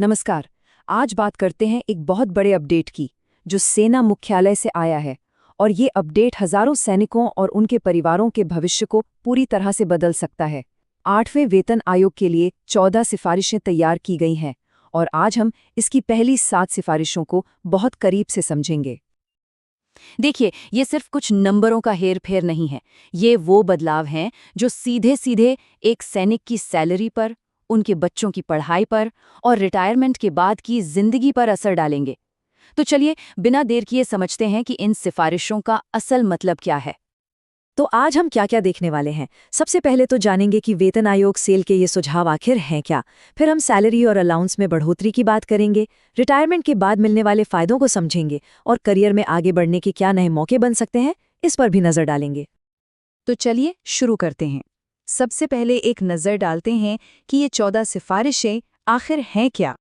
नमस्कार। आज बात करते हैं एक बहुत बड़े अपडेट की, जो सेना मुख्यालय से आया है। और ये अपडेट हजारों सैनिकों और उनके परिवारों के भविष्य को पूरी तरह से बदल सकता है। 8वें वेतन आयोग के लिए 14 सिफारिशें तैयार की गई हैं, और आज हम इसकी पहली 7 सिफारिशों को बहुत करीब से समझेंगे। देखिए, ये सिर्फ कुछ नंबरों का हेर-फेर नहीं है। ये वो बदलाव हैं जो सीधे-सीधे एक सैनिक की सैलरी पर, उनके बच्चों की पढ़ाई पर और रिटायरमेंट के बाद की जिंदगी पर असर डालेंगे। तो चलिए, बिना देर किए समझते हैं कि इन सिफारिशों का असल मतलब क्या है। तो आज हम क्या-क्या देखने वाले हैं। सबसे पहले तो जानेंगे कि वेतन आयोग सेल के ये सुझाव आखिर हैं क्या। फिर हम सैलरी और अलाउंस में बढ़ोतरी की बात करेंगे, रिटायरमेंट के बाद मिलने वाले फायदों को समझेंगे और करियर में आगे बढ़ने के क्या नए मौके बन सकते हैं, इस पर भी नजर डालेंगे। तो चलिए शुरू करते हैं। सबसे पहले एक नजर डालते हैं कि ये 14 सिफारिशें आखिर हैं क्या।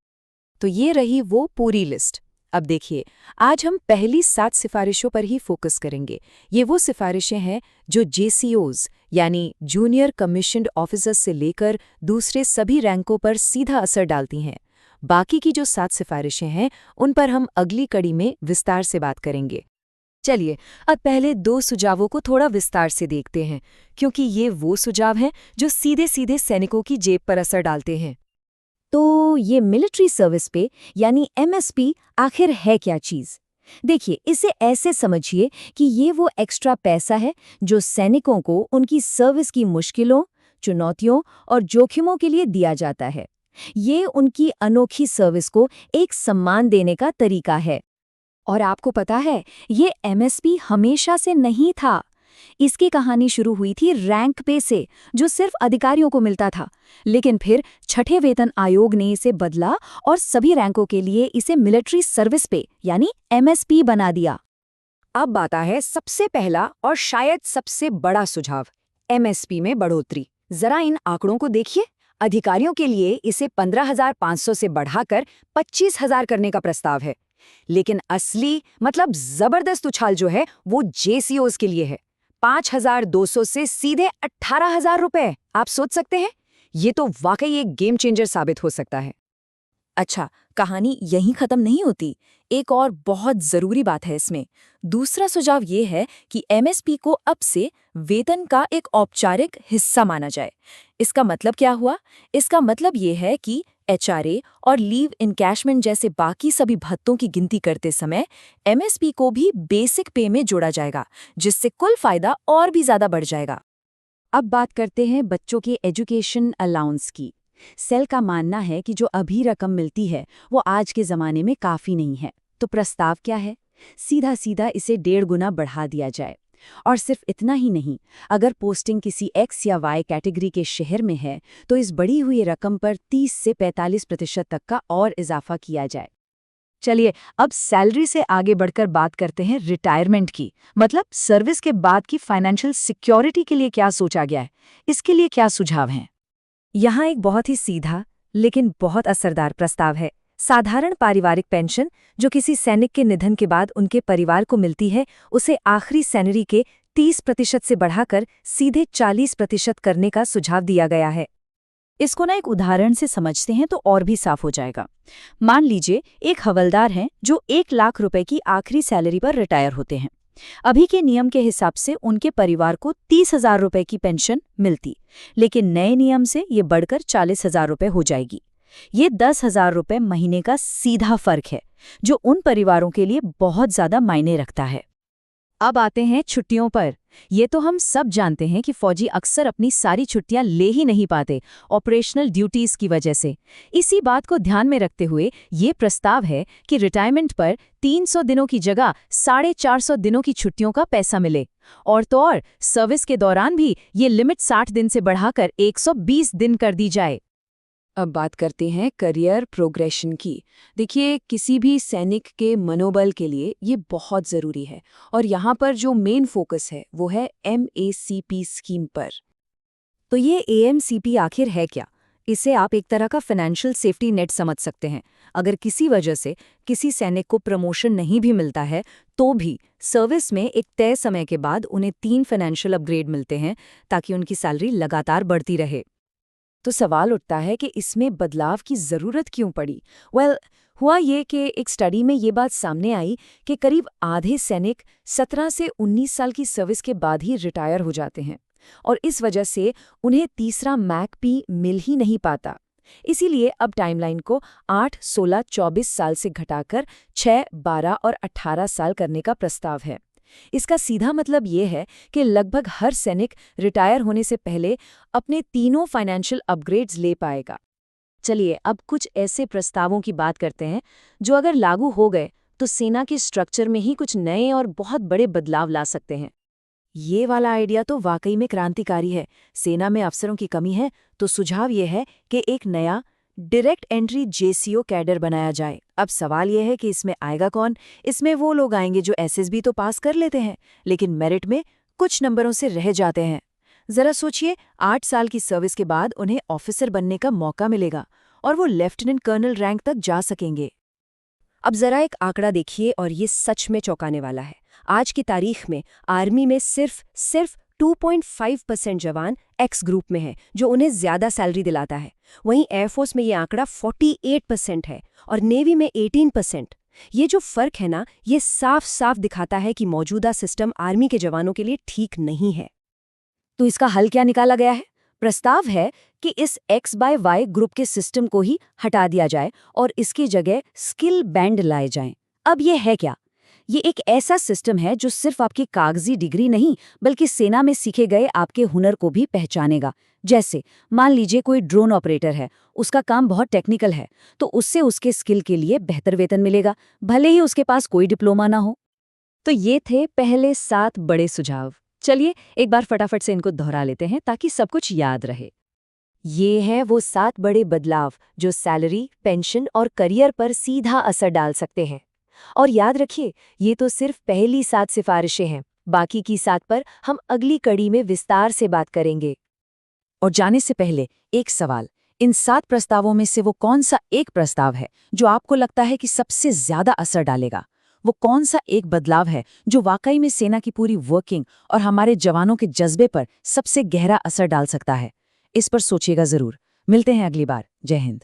तो ये रही वो पूरी लिस्ट। अब देखिए, आज हम पहली 7 सिफारिशों पर ही फोकस करेंगे। ये वो सिफारिशें हैं जो जेसीओज यानी जूनियर कमीशन्ड ऑफिसर्स से लेकर दूसरे सभी रैंकों पर सीधा असर डालती हैं। बाकी की जो 7 सिफारिशें हैं, उन पर हम अगली कड़ी में विस्तार से बात करेंगे। चलिए, अब पहले 2 सुझावों को थोड़ा विस्तार से देखते हैं, क्योंकि ये वो सुझाव हैं जो सीधे-सीधे सैनिकों की जेब पर असर डालते हैं। तो ये मिलिट्री सर्विस पे यानी एमएसपी आखिर है क्या चीज? देखिए, इसे ऐसे समझिए कि ये वो एक्स्ट्रा पैसा है जो सैनिकों को उनकी सर्विस की मुश्किलों, चुनौतियों और जोखिमों के लिए दिया जाता है। ये उनकी अनोखी सर्विस को एक सम्मान देने का तरीका है। और आपको पता है, ये एमएसपी हमेशा से नहीं था। इसकी कहानी शुरू हुई थी रैंक पे से, जो सिर्फ अधिकारियों को मिलता था। लेकिन फिर छठे वेतन आयोग ने इसे बदला और सभी रैंकों के लिए इसे मिलिट्री सर्विस पे यानी एमएसपी बना दिया। अब आता है सबसे पहला और शायद सबसे बड़ा सुझाव, एमएसपी में बढ़ोतरी। जरा इन आंकड़ों को देखिए। अधिकारियों के लिए इसे 15,500 से बढ़ाकर 25,000 करने का प्रस्ताव है। लेकिन असली मतलब जबरदस्त उछाल जो है वो जेसीओज के लिए है। 5,200 से सीधे 18,000 रुपए। आप सोच सकते हैं, ये तो वाकई एक गेम चेंजर साबित हो सकता है। अच्छा, कहानी यहीं खत्म नहीं होती। एक और बहुत जरूरी बात है इसमें। दूसरा सुझाव ये है कि एमएसपी को अब से वेतन का एक औपचारिक हिस्सा माना जाए। इसका मतलब क्या हुआ? इसका मतलब ये है कि एचआरए और लीव इनकैशमेंट जैसे बाकी सभी भत्तों की गिनती करते समय एमएसपी को भी बेसिक पे में जोड़ा जाएगा, जिससे कुल फायदा और भी ज्यादा बढ़ जाएगा। अब बात करते हैं बच्चों के एजुकेशन अलाउंस की। सेल का मानना है कि जो अभी रकम मिलती है वो आज के ज़माने में काफ़ी नहीं है। तो प्रस्ताव क्या है? सीधा सीधा इसे 1.5 गुना बढ़ा दिया जाए। और सिर्फ इतना ही नहीं, अगर पोस्टिंग किसी एक्स या वाई कैटेगरी के शहर में है तो इस बढ़ी हुई रकम पर 30 से 45% तक का और इजाफा किया जाए। चलिए, अब सैलरी से आगे बढ़कर बात करते हैं रिटायरमेंट की। मतलब सर्विस के बाद की फाइनेंशियल सिक्योरिटी के लिए क्या सोचा गया है, इसके लिए क्या सुझाव हैं? यहाँ एक बहुत ही सीधा लेकिन बहुत असरदार प्रस्ताव है। साधारण पारिवारिक पेंशन जो किसी सैनिक के निधन के बाद उनके परिवार को मिलती है, उसे आखिरी सैलरी के 30% से बढ़ाकर सीधे 40% करने का सुझाव दिया गया है। इसको ना एक उदाहरण से समझते हैं तो और भी साफ हो जाएगा। मान लीजिए एक हवलदार हैं जो 1 लाख रुपए की आखिरी सैलरी पर रिटायर होते हैं। अभी के नियम के हिसाब से उनके परिवार को 30,000 रुपए की पेंशन मिलती, लेकिन नए नियम से ये बढ़कर 40,000 रुपए हो जाएगी। ये 10,000 रुपए महीने का सीधा फर्क है, जो उन परिवारों के लिए बहुत ज्यादा मायने रखता है। अब आते हैं छुट्टियों पर। ये तो हम सब जानते हैं कि फौजी अक्सर अपनी सारी छुट्टियां ले ही नहीं पाते, ऑपरेशनल ड्यूटीज की वजह से। इसी बात को ध्यान में रखते हुए ये प्रस्ताव है कि रिटायरमेंट पर 300 दिनों की जगह 450 दिनों की छुट्टियों का पैसा मिले। और तो और, सर्विस के दौरान भी ये लिमिट 60 दिन से बढ़ाकर 120 दिन कर दी जाए। अब बात करते हैं करियर प्रोग्रेशन की। देखिए, किसी भी सैनिक के मनोबल के लिए ये बहुत ज़रूरी है, और यहाँ पर जो मेन फोकस है वो है एमएसीपी स्कीम पर। तो ये एएमसीपी आखिर है क्या? इसे आप एक तरह का फाइनेंशियल सेफ्टी नेट समझ सकते हैं। अगर किसी वजह से किसी सैनिक को प्रमोशन नहीं भी मिलता है, तो भी सर्विस में एक तय समय के बाद उन्हें 3 फाइनेंशियल अपग्रेड मिलते हैं, ताकि उनकी सैलरी लगातार बढ़ती रहे। तो सवाल उठता है कि इसमें बदलाव की ज़रूरत क्यों पड़ी। हुआ ये कि एक स्टडी में ये बात सामने आई कि करीब आधे सैनिक 17 से 19 साल की सर्विस के बाद ही रिटायर हो जाते हैं और इस वजह से उन्हें तीसरा मैकपी मिल ही नहीं पाता। इसीलिए अब टाइमलाइन को 8, 16, 24 साल से घटाकर 6, 12 और 18 साल करने का प्रस्ताव है। इसका सीधा मतलब ये है कि लगभग हर सैनिक रिटायर होने से पहले अपने तीनों फाइनेंशियल अपग्रेड्स ले पाएगा। चलिए अब कुछ ऐसे प्रस्तावों की बात करते हैं जो अगर लागू हो गए तो सेना के स्ट्रक्चर में ही कुछ नए और बहुत बड़े बदलाव ला सकते हैं। ये वाला आइडिया तो वाकई में क्रांतिकारी है। सेना में अफसरों की कमी है तो सुझाव ये है कि एक नया डायरेक्ट एंट्री जेसीओ कैडर बनाया जाए। अब सवाल यह है कि इसमें आएगा कौन? इसमें वो लोग आएंगे जो एसएसबी तो पास कर लेते हैं लेकिन मेरिट में कुछ नंबरों से रह जाते हैं। जरा सोचिए, 8 साल की सर्विस के बाद उन्हें ऑफिसर बनने का मौका मिलेगा और वो लेफ्टिनेंट कर्नल रैंक तक जा सकेंगे। अब जरा एक आंकड़ा देखिए और ये सच में चौंकाने वाला है। आज की तारीख में आर्मी में सिर्फ 2.5% जवान एक्स ग्रुप में है जो उन्हें ज्यादा सैलरी दिलाता है। वहीं एयरफोर्स में ये आंकड़ा 48% है और नेवी में 18%। ये जो फर्क है ना, ये साफ साफ दिखाता है कि मौजूदा सिस्टम आर्मी के जवानों के लिए ठीक नहीं है। तो इसका हल क्या निकाला गया है? प्रस्ताव है कि इस X/Y ग्रुप के सिस्टम को ही हटा दिया जाए और इसकी जगह स्किल बैंड लाए जाएं। अब ये है क्या? ये एक ऐसा सिस्टम है जो सिर्फ आपकी कागजी डिग्री नहीं बल्कि सेना में सीखे गए आपके हुनर को भी पहचानेगा। जैसे मान लीजिए कोई ड्रोन ऑपरेटर है, उसका काम बहुत टेक्निकल है, तो उससे उसके स्किल के लिए बेहतर वेतन मिलेगा, भले ही उसके पास कोई डिप्लोमा ना हो। तो ये थे पहले 7 बड़े सुझाव। चलिए एक बार फटाफट से इनको दोहरा लेते हैं ताकि सब कुछ याद रहे। ये हैं वो 7 बड़े बदलाव जो सैलरी, पेंशन और करियर पर सीधा असर डाल सकते हैं। और याद रखिए, ये तो सिर्फ पहली 7 सिफारिशें हैं। बाकी की 7 पर हम अगली कड़ी में विस्तार से बात करेंगे। और जाने से पहले एक सवाल, इन 7 प्रस्तावों में से वो कौन सा एक प्रस्ताव है जो आपको लगता है कि सबसे ज्यादा असर डालेगा? वो कौन सा एक बदलाव है जो वाकई में सेना की पूरी वर्किंग और हमारे जवानों के जज्बे पर सबसे गहरा असर डाल सकता है? इस पर सोचिएगा जरूर। मिलते हैं अगली बार। जय हिंद।